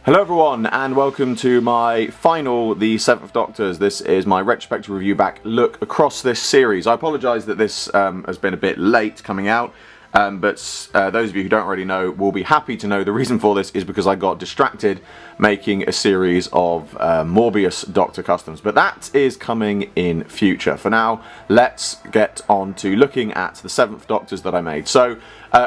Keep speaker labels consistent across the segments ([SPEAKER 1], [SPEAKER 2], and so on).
[SPEAKER 1] Hello everyone and welcome to my final The Seventh Doctors. This is my retrospective review back look across this series. I apologise that this has been a bit late coming out, but those of you who don't already know will be happy to know the reason for this is because I got distracted making a series of Morbius Doctor customs, but that is coming in future. For now, let's get on to looking at the Seventh Doctors that I made. So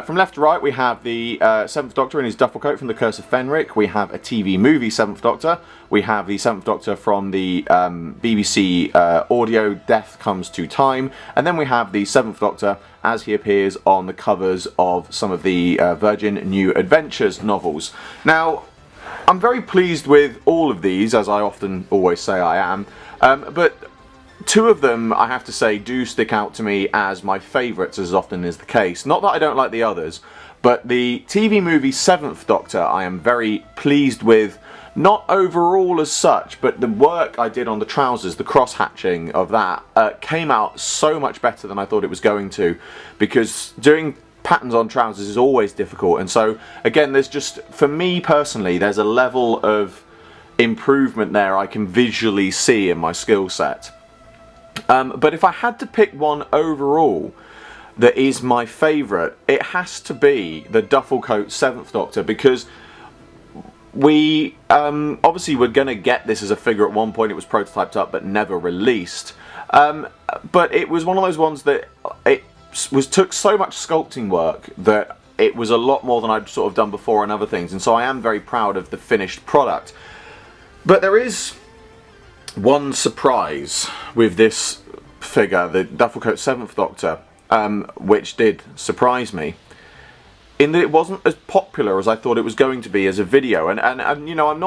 [SPEAKER 1] from left to right, we have the Seventh Doctor in his duffel coat from The Curse of Fenric. We have a TV movie Seventh Doctor. We have the Seventh Doctor from the BBC audio Death Comes to Time. And then we have the Seventh Doctor as he appears on the covers of some of the Virgin New Adventures novels. Now, I'm very pleased with all of these, as I often always say I am, but two of them, I have to say, do stick out to me as my favourites, as often is the case. Not that I don't like the others, but the TV movie Seventh Doctor I am very pleased with, not overall as such, but the work I did on the trousers, the cross-hatching of that, came out so much better than I thought it was going to, because doing patterns on trousers is always difficult, and so, again, there's just, for me personally, there's a level of improvement there I can visually see in my skill set. But if I had to pick one overall that is my favourite, it has to be the duffel coat Seventh Doctor, because we obviously were going to get this as a figure at one point. It was prototyped up but never released. But it was one of those ones that took so much sculpting work that it was a lot more than I'd sort of done before and other things, and so I am very proud of the finished product. But there is one surprise with this figure, the duffel coat Seventh Doctor, which did surprise me, in that it wasn't as popular as I thought it was going to be as a video. And you know,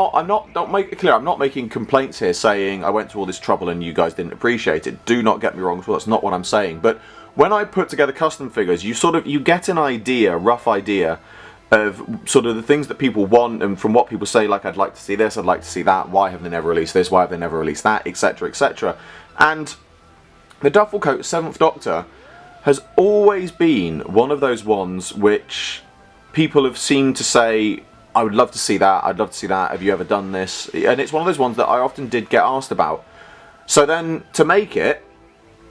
[SPEAKER 1] don't make it clear, I'm not making complaints here saying I went to all this trouble and you guys didn't appreciate it. Do not get me wrong, that's not what I'm saying. But when I put together custom figures, you get an idea, rough idea, of sort of the things that people want, and from what people say, like, I'd like to see this, I'd like to see that, why have they never released this, why have they never released that, etc, etc. And the duffel coat Seventh Doctor has always been one of those ones which people have seemed to say, I would love to see that, I'd love to see that, have you ever done this? And it's one of those ones that I often did get asked about. So then, to make it,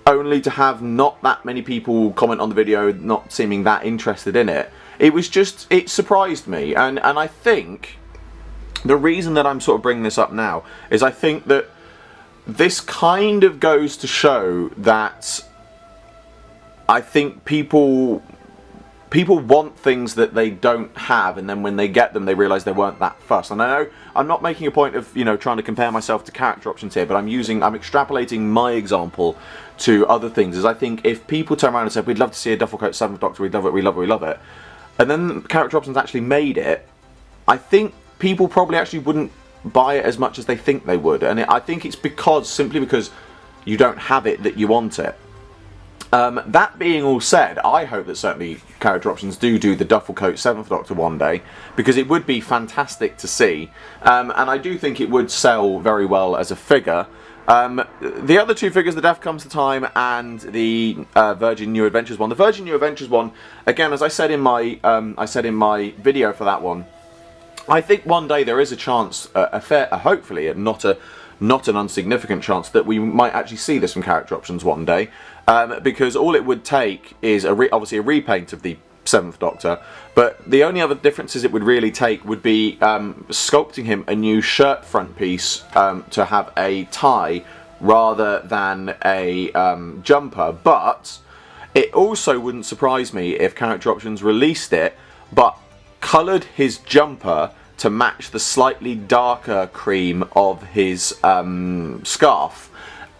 [SPEAKER 1] only to have not that many people comment on the video, not seeming that interested in it, it surprised me. And I think the reason that I'm sort of bringing this up now is I think that this kind of goes to show that I think people want things that they don't have, and then when they get them they realise they weren't that fussed. And I know I'm not making a point of, you know, trying to compare myself to character options here, but I'm extrapolating my example to other things. Is I think if people turn around and say, we'd love to see a duffel coat Seventh Doctor, we'd love it, we love it, we love it, and then character options actually made it, I think people probably actually wouldn't buy it as much as they think they would. And I think it's simply because you don't have it that you want it. That being all said, I hope that certainly character options do the duffel coat Seventh Doctor one day, because it would be fantastic to see, and I do think it would sell very well as a figure. The other two figures, the Death Comes to Time and the Virgin New Adventures one. The Virgin New Adventures one, again, as I said in my video for that one, I think one day there is a chance, hopefully not an insignificant chance, that we might actually see this from character options one day, because all it would take is obviously a repaint of the Seventh Doctor, but the only other differences it would really take would be sculpting him a new shirt front piece to have a tie rather than a jumper. But it also wouldn't surprise me if character options released it but coloured his jumper to match the slightly darker cream of his scarf.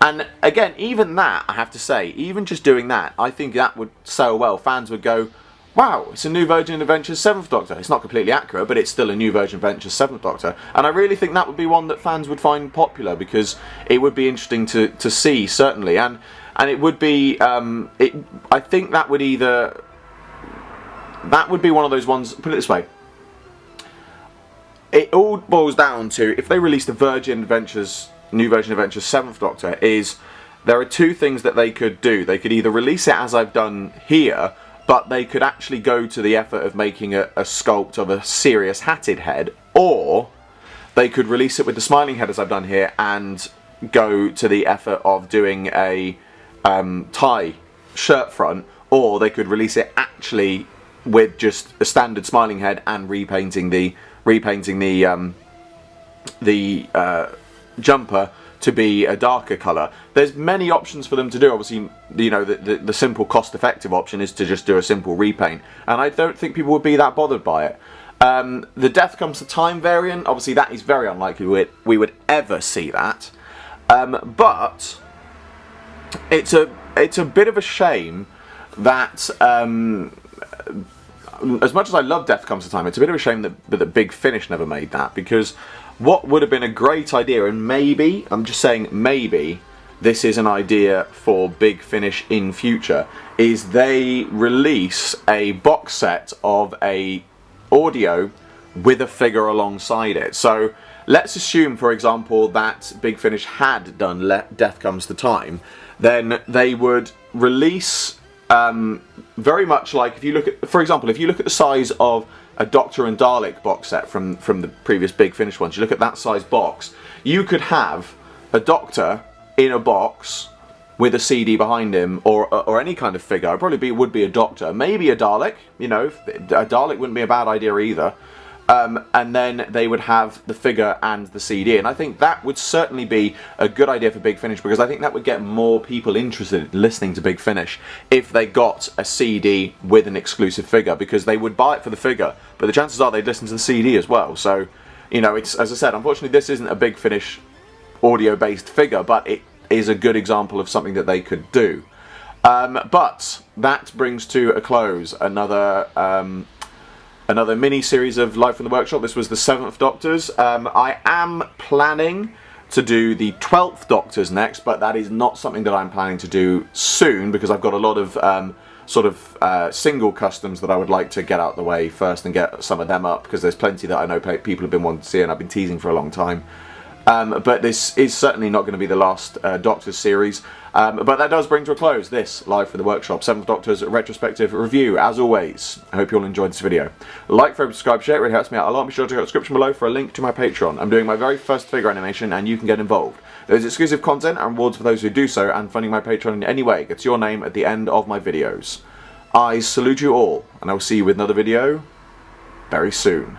[SPEAKER 1] And again, even that, I have to say, even just doing that, I think that would sell well. Fans would go, wow, it's a new Virgin Adventures Seventh Doctor. It's not completely accurate, but it's still a new Virgin Adventures Seventh Doctor. And I really think that would be one that fans would find popular, because it would be interesting to see, certainly. And it would be, I think that would be one of those ones, put it this way, it all boils down to, if they released a New Virgin Adventures Seventh Doctor, is there are two things that they could do. They could either release it as I've done here, but they could actually go to the effort of making a sculpt of a serious hatted head, or they could release it with the smiling head as I've done here and go to the effort of doing a tie shirt front, or they could release it actually with just a standard smiling head and repainting the jumper to be a darker colour. There's many options for them to do. Obviously, you know, the simple cost-effective option is to just do a simple repaint, and I don't think people would be that bothered by it. The Death Comes to Time variant, obviously that is very unlikely we would ever see that, but it's a bit of a shame that as much as I love Death Comes to Time, it's a bit of a shame that Big Finish never made that, because what would have been a great idea, and maybe, I'm just saying maybe, this is an idea for Big Finish in future, is they release a box set of a audio with a figure alongside it. So let's assume, for example, that Big Finish had done Death Comes to Time, then they would release very much like, if you look at, for example, if you look at the size of a Doctor and Dalek box set from the previous Big Finish ones, you look at that size box, you could have a Doctor in a box with a CD behind him, or any kind of figure. It probably would be a Doctor, maybe a Dalek, you know, a Dalek wouldn't be a bad idea either. And then they would have the figure and the CD, and I think that would certainly be a good idea for Big Finish, because I think that would get more people interested in listening to Big Finish if they got a CD with an exclusive figure, because they would buy it for the figure, but the chances are they'd listen to the CD as well. So, you know, it's, as I said, unfortunately this isn't a Big Finish audio-based figure, but it is a good example of something that they could do. But that brings to a close another mini-series of Live from the Workshop. This was the 7th Doctors. I am planning to do the 12th Doctors next, but that is not something that I'm planning to do soon, because I've got a lot of single customs that I would like to get out the way first and get some of them up, because there's plenty that I know people have been wanting to see and I've been teasing for a long time. But this is certainly not going to be the last Doctors series. But that does bring to a close this Live from the Workshop 7th Doctors retrospective review. As always, I hope you all enjoyed this video. Like, favorite, subscribe, share, it really helps me out a lot. Be sure to check out the description below for a link to my Patreon. I'm doing my very first figure animation and you can get involved. There's exclusive content and rewards for those who do so, and funding my Patreon in any way gets your name at the end of my videos. I salute you all, and I will see you with another video very soon.